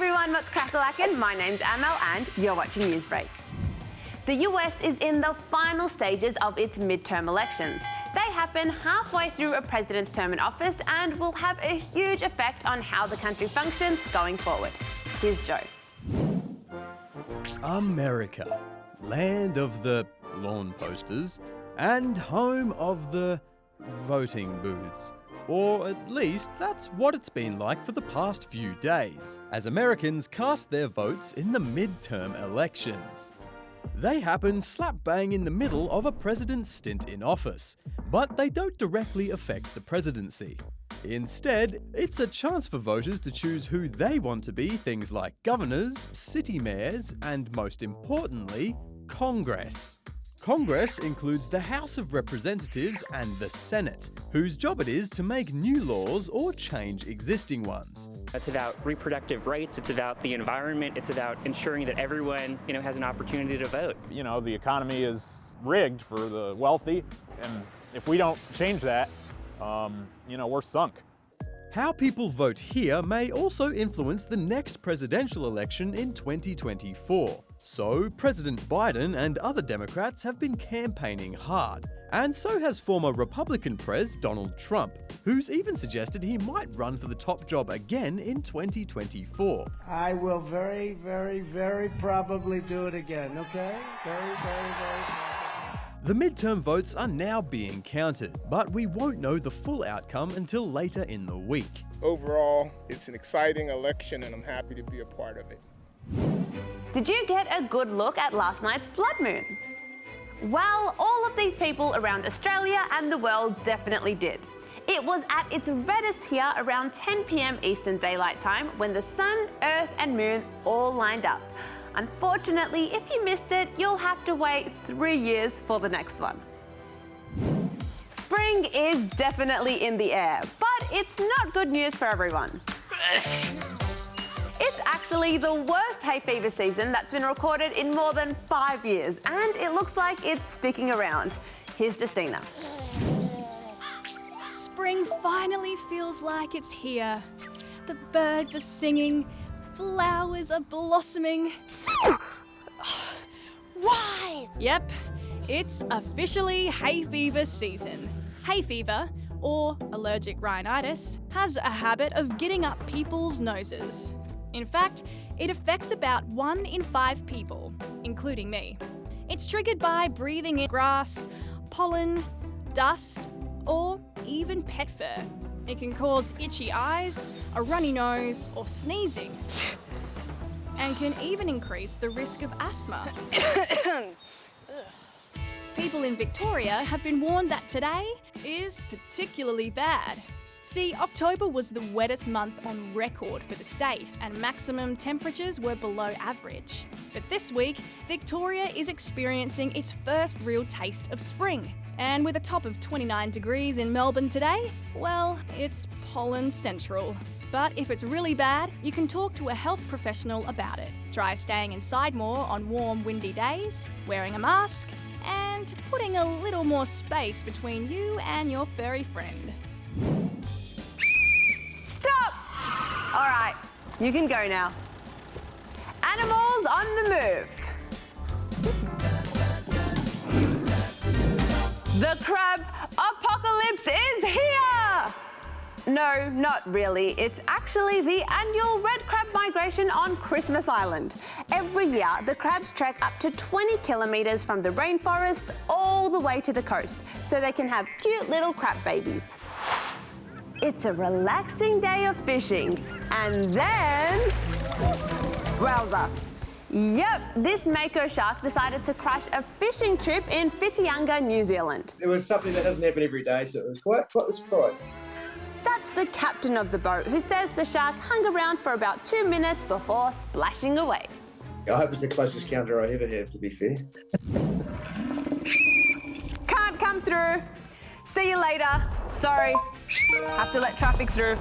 everyone, what's crack-a-lackin'? My name's Amel and you're watching Newsbreak. The US is in the final stages of its midterm elections. They happen halfway through a president's term in office and will have a huge effect on how the country functions going forward. Here's Joe. America, land of the lawn posters and home of the voting booths. Or at least that's what it's been like for the past few days, as Americans cast their votes in the midterm elections. They happen slap bang in the middle of a president's stint in office, but they don't directly affect the presidency. Instead, it's a chance for voters to choose who they want to be things like governors, city mayors, and most importantly, Congress. Congress includes the House of Representatives and the Senate, whose job it is to make new laws or change existing ones. It's about reproductive rights, it's about the environment, it's about ensuring that everyone, has an opportunity to vote. The economy is rigged for the wealthy, and if we don't change that, we're sunk. How people vote here may also influence the next presidential election in 2024. So, President Biden and other Democrats have been campaigning hard, and so has former Republican Pres Donald Trump, who's even suggested he might run for the top job again in 2024. I will very, very, very probably do it again, okay? Very probably. The midterm votes are now being counted, but we won't know the full outcome until later in the week. Overall, it's an exciting election and I'm happy to be a part of it. Did you get a good look at last night's blood moon? Well, all of these people around Australia and the world definitely did. It was at its reddest here around 10 p.m. Eastern Daylight Time when the sun, earth and moon all lined up. Unfortunately, if you missed it, you'll have to wait 3 years for the next one. Spring is definitely in the air, but it's not good news for everyone. It's actually the worst hay fever season that's been recorded in more than 5 years, and it looks like it's sticking around. Here's Justina. Spring finally feels like it's here. The birds are singing, flowers are blossoming. Why? Yep, it's officially hay fever season. Hay fever, or allergic rhinitis, has a habit of getting up people's noses. In fact, it affects about 1 in 5 people, including me. It's triggered by breathing in grass, pollen, dust, or even pet fur. It can cause itchy eyes, a runny nose, or sneezing, and can even increase the risk of asthma. People in Victoria have been warned that today is particularly bad. See, October was the wettest month on record for the state, and maximum temperatures were below average. But this week, Victoria is experiencing its first real taste of spring. And with a top of 29 degrees in Melbourne today, well, it's pollen central. But if it's really bad, you can talk to a health professional about it. Try staying inside more on warm, windy days, wearing a mask, and putting a little more space between you and your furry friend. Stop! All right, you can go now. Animals on the move. The crab apocalypse is here! No, not really. It's actually the annual red crab migration on Christmas Island. Every year, the crabs trek up to 20 kilometres from the rainforest all the way to the coast so they can have cute little crab babies. It's a relaxing day of fishing, and then... wowza! Yep, this mako shark decided to crush a fishing trip in Whitianga, New Zealand. It was something that doesn't happen every day, so it was quite a surprise. That's the captain of the boat, who says the shark hung around for about 2 minutes before splashing away. I hope it's the closest counter I ever have, to be fair. Can't come through. See you later. Sorry. Have to let traffic through.